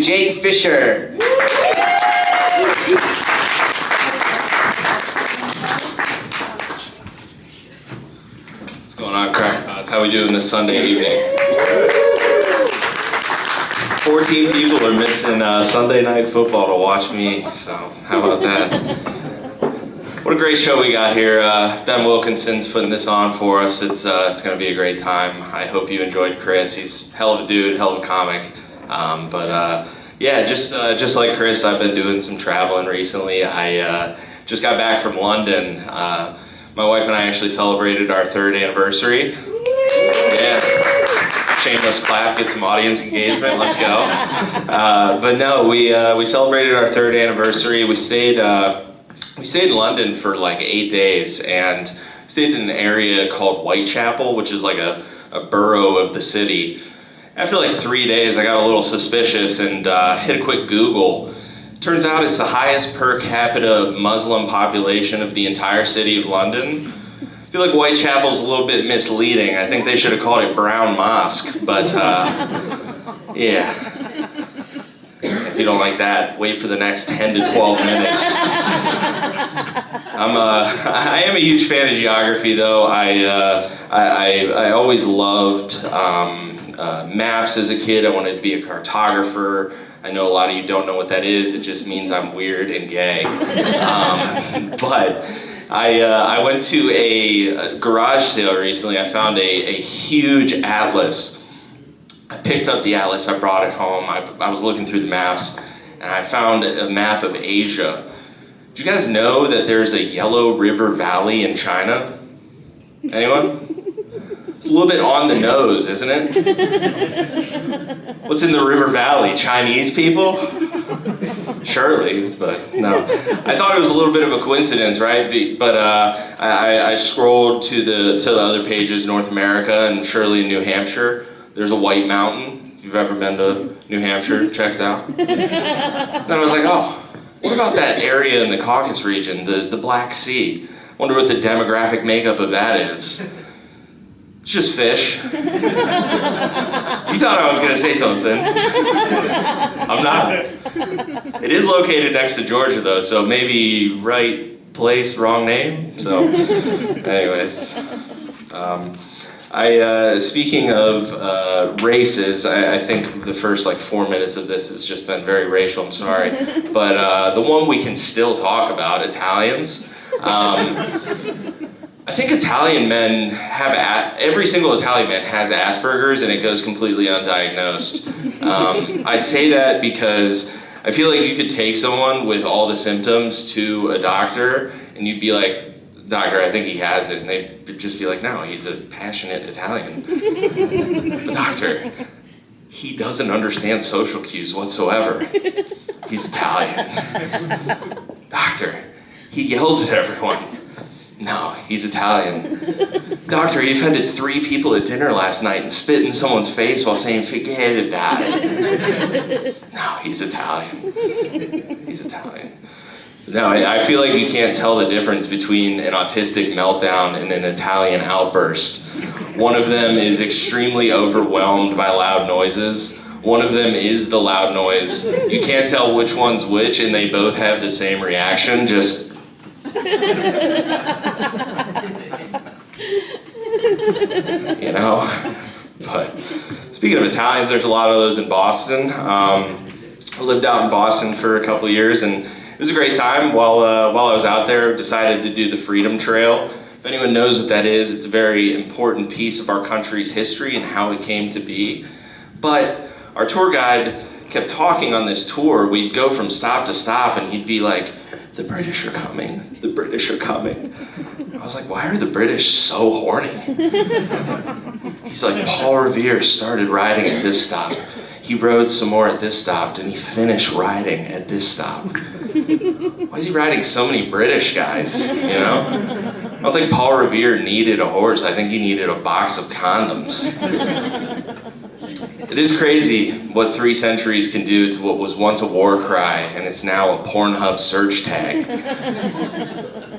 Jake Fisher. What's going on, Krackpots? How we doing this Sunday evening? 14 people are missing Sunday night football to watch me, so how about that? What a great show we got here. Ben Wilkinson's putting this on for us. It's going to be a great time. I hope you enjoyed Chris. He's hell of a dude, hell of a comic. Yeah, just like Chris, I've been doing some traveling recently. I just got back from London. My wife and I actually celebrated our 3rd anniversary. Yeah. Shameless clap, get some audience engagement, let's go. But no, we celebrated our 3rd anniversary. We stayed in London for like 8 days and stayed in an area called Whitechapel, which is like a borough of the city. After like 3 days, I got a little suspicious and hit a quick Google. Turns out it's the highest per capita Muslim population of the entire city of London. I feel like Whitechapel's a little bit misleading. I think they should have called it Brown Mosque, but yeah. If you don't like that, wait for the next 10 to 12 minutes. I am a huge fan of geography, though. I always loved maps as a kid. I wanted to be a cartographer. I know a lot of you don't know what that is. It just means I'm weird and gay. But I went to a garage sale recently. I found a huge atlas. I picked up the atlas, I brought it home. I was looking through the maps, and I found a map of Asia. Do you guys know that there's a Yellow River Valley in China? Anyone? It's a little bit on the nose, isn't it? What's in the River Valley? Chinese people? Surely, but no. I thought it was a little bit of a coincidence, right? But I scrolled to the other pages, North America, and surely in New Hampshire, there's a White Mountain. If you've ever been to New Hampshire, checks out. Then I was like, oh, what about that area in the Caucasus region, the Black Sea? Wonder what the demographic makeup of that is. It's just fish. You thought I was going to say something. I'm not. It is located next to Georgia, though, so maybe right place, wrong name. So, anyways. Speaking of races, I think the first like 4 minutes of this has just been very racial, I'm sorry. But the one we can still talk about, Italians. I think Italian men every single Italian man has Asperger's, and it goes completely undiagnosed. I say that because I feel like you could take someone with all the symptoms to a doctor, and you'd be like, doctor, I think he has it, and they'd just be like, no, he's a passionate Italian. But doctor, he doesn't understand social cues whatsoever. He's Italian. Doctor, he yells at everyone. No, he's Italian. Doctor, he offended 3 people at dinner last night and spit in someone's face while saying, forget about it. No, he's Italian. He's Italian. No, I feel like you can't tell the difference between an autistic meltdown and an Italian outburst. One of them is extremely overwhelmed by loud noises. One of them is the loud noise. You can't tell which one's which, and they both have the same reaction, just... you know? But speaking of Italians, there's a lot of those in Boston. I lived out in Boston for a couple of years, and it was a great time. While I was out there, decided to do the Freedom Trail. If anyone knows what that is, it's a very important piece of our country's history and how it came to be. But our tour guide kept talking on this tour. We'd go from stop to stop, and he'd be like, the British are coming, the British are coming. I was like, why are the British so horny? He's like, Paul Revere started riding at this stop. He rode some more at this stop, and he finished riding at this stop. Why is he riding so many British guys, you know? I don't think Paul Revere needed a horse. I think he needed a box of condoms. It is crazy what 3 centuries can do to what was once a war cry, and it's now a Pornhub search tag.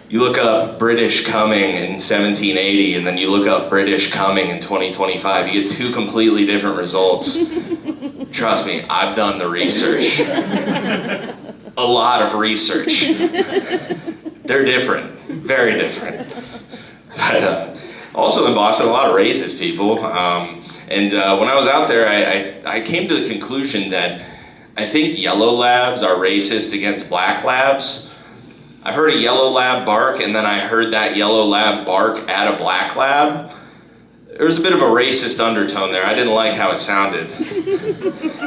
You look up British coming in 1780, and then you look up British coming in 2025, you get 2 completely different results. Trust me, I've done the research. A lot of research. They're different, very different. But also in Boston, a lot of racist people. And when I was out there, I came to the conclusion that I think yellow labs are racist against black labs. I've heard a yellow lab bark, and then I heard that yellow lab bark at a black lab. There was a bit of a racist undertone there. I didn't like how it sounded.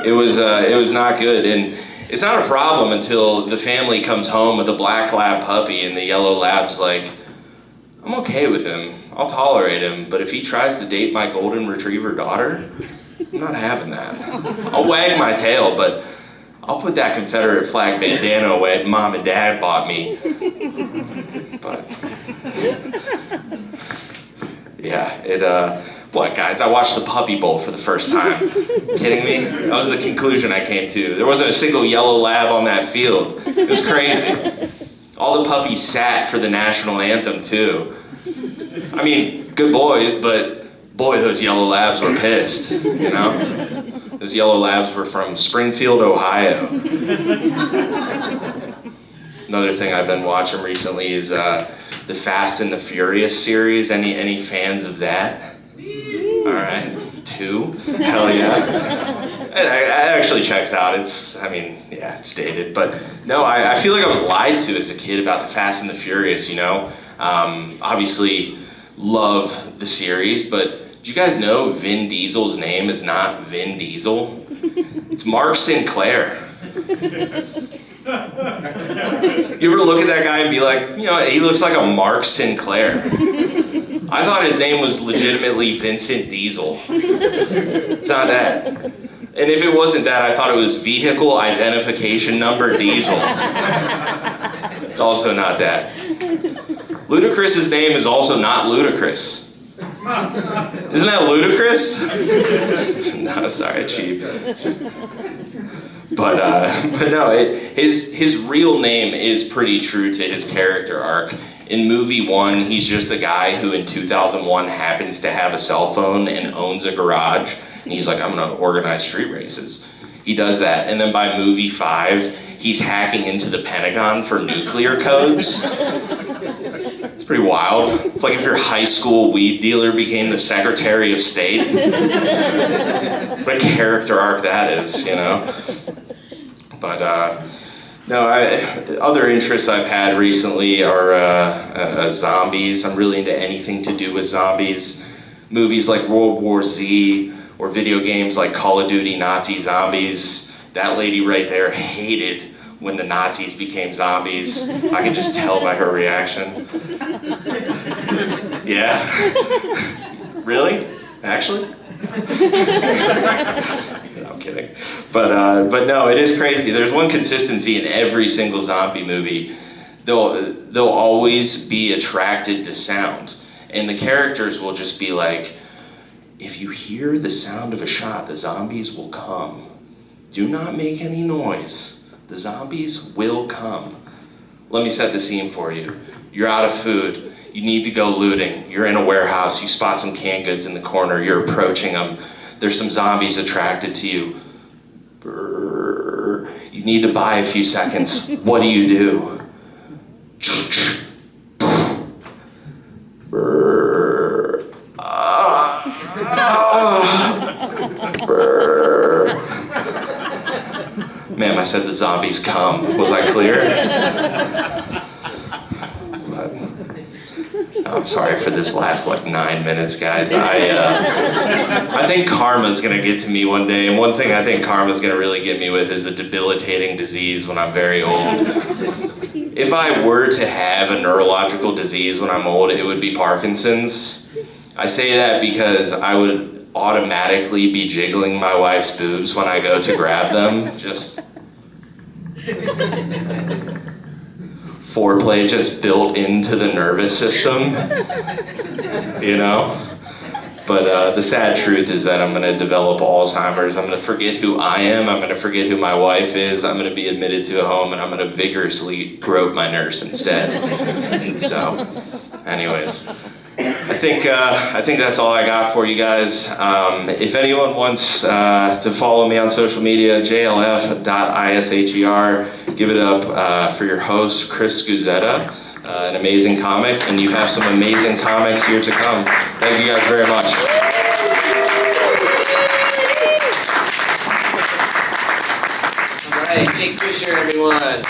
It was not good, and it's not a problem until the family comes home with a black lab puppy, and the yellow lab's like, I'm okay with him. I'll tolerate him, but if he tries to date my golden retriever daughter, I'm not having that. I'll wag my tail, but I'll put that Confederate flag bandana away Mom and Dad bought me. But yeah, what guys, I watched the Puppy Bowl for the first time. Kidding me? That was the conclusion I came to. There wasn't a single yellow lab on that field. It was crazy. All the puppies sat for the national anthem too. I mean, good boys, but boy, those yellow labs were pissed, you know? Those yellow labs were from Springfield, Ohio. Another thing I've been watching recently is the Fast and the Furious series. Any fans of that? All right, 2, hell yeah. It actually checks out. It's dated, but no, I feel like I was lied to as a kid about the Fast and the Furious, you know? Obviously love the series, but do you guys know Vin Diesel's name is not Vin Diesel? It's Mark Sinclair. You ever look at that guy and be like, you know, he looks like a Mark Sinclair. I thought his name was legitimately Vincent Diesel. It's not that. And if it wasn't that, I thought it was Vehicle Identification Number Diesel. It's also not that. Ludacris's name is also not Ludacris. Isn't that ludicrous? No, sorry, cheap. But no, his real name is pretty true to his character arc. In movie 1, he's just a guy who in 2001 happens to have a cell phone and owns a garage. And he's like, I'm gonna organize street races. He does that, and then by movie 5, he's hacking into the Pentagon for nuclear codes. It's pretty wild. It's like if your high school weed dealer became the Secretary of State. What a character arc that is, you know? But no, other interests I've had recently are zombies. I'm really into anything to do with zombies. Movies like World War Z, or video games like Call of Duty Nazi Zombies. That lady right there hated when the Nazis became zombies. I can just tell by her reaction. Yeah? Really? Actually? No, I'm kidding. But no, it is crazy. There's one consistency in every single zombie movie. They'll always be attracted to sound. And the characters will just be like, if you hear the sound of a shot, the zombies will come. Do not make any noise. The zombies will come. Let me set the scene for you. You're out of food. You need to go looting. You're in a warehouse. You spot some canned goods in the corner. You're approaching them. There's some zombies attracted to you. Brrr. You need to buy a few seconds. What do you do? Brrr. Ma'am, I said the zombies come. Was I clear? But, I'm sorry for this last 9 minutes, guys. I think karma's gonna get to me one day, and one thing I think karma's gonna really get me with is a debilitating disease when I'm very old. If I were to have a neurological disease when I'm old, it would be Parkinson's. I say that because I would automatically be jiggling my wife's boobs when I go to grab them. Just foreplay just built into the nervous system, you know? But the sad truth is that I'm going to develop Alzheimer's. I'm going to forget who I am. I'm going to forget who my wife is. I'm going to be admitted to a home, and I'm going to vigorously grope my nurse instead. So, anyways, I think that's all I got for you guys. If anyone wants to follow me on social media, jlf.isher, give it up for your host, Chris Guzetta. An amazing comic, and you have some amazing comics here to come. Thank you guys very much. All right, Jake Fisher, everyone.